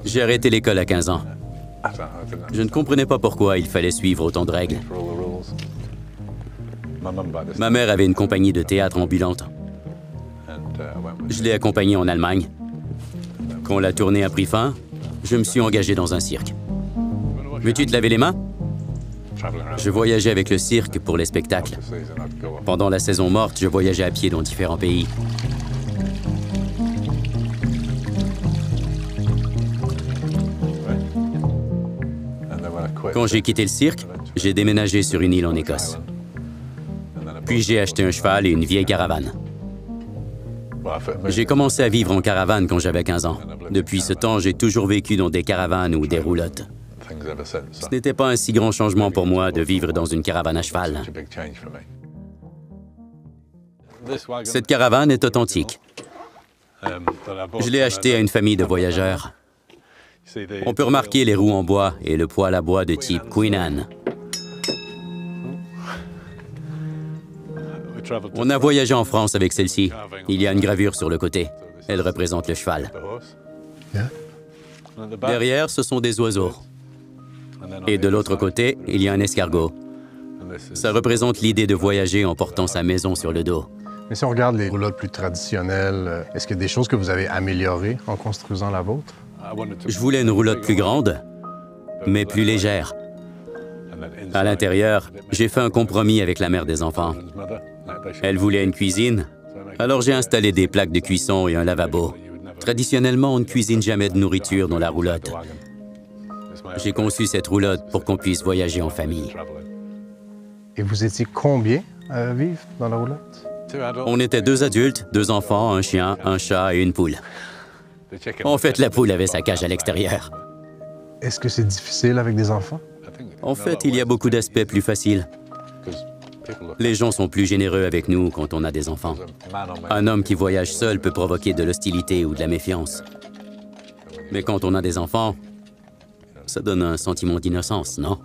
J'ai arrêté l'école à 15 ans. Je ne comprenais pas pourquoi il fallait suivre autant de règles. Ma mère avait une compagnie de théâtre ambulante. Je l'ai accompagnée en Allemagne. Quand la tournée a pris fin, je me suis engagé dans un cirque. Veux-tu te laver les mains? Je voyageais avec le cirque pour les spectacles. Pendant la saison morte, je voyageais à pied dans différents pays. Quand j'ai quitté le cirque, j'ai déménagé sur une île en Écosse. Puis j'ai acheté un cheval et une vieille caravane. J'ai commencé à vivre en caravane quand j'avais 15 ans. Depuis ce temps, j'ai toujours vécu dans des caravanes ou des roulottes. Ce n'était pas un si grand changement pour moi de vivre dans une caravane à cheval. Cette caravane est authentique. Je l'ai achetée à une famille de voyageurs. On peut remarquer les roues en bois et le poêle à bois de type Queen Anne. On a voyagé en France avec celle-ci. Il y a une gravure sur le côté. Elle représente le cheval. Derrière, ce sont des oiseaux. Et de l'autre côté, il y a un escargot. Ça représente l'idée de voyager en portant sa maison sur le dos. Mais si on regarde les roulottes plus traditionnelles, est-ce qu'il y a des choses que vous avez améliorées en construisant la vôtre? Je voulais une roulotte plus grande, mais plus légère. À l'intérieur, j'ai fait un compromis avec la mère des enfants. Elle voulait une cuisine, alors j'ai installé des plaques de cuisson et un lavabo. Traditionnellement, on ne cuisine jamais de nourriture dans la roulotte. J'ai conçu cette roulotte pour qu'on puisse voyager en famille. Et vous étiez combien à vivre dans la roulotte? On était 2 adultes, 2 enfants, un chien, un chat et une poule. En fait, la poule avait sa cage à l'extérieur. Est-ce que c'est difficile avec des enfants? En fait, il y a beaucoup d'aspects plus faciles. Les gens sont plus généreux avec nous quand on a des enfants. Un homme qui voyage seul peut provoquer de l'hostilité ou de la méfiance. Mais quand on a des enfants, ça donne un sentiment d'innocence, non?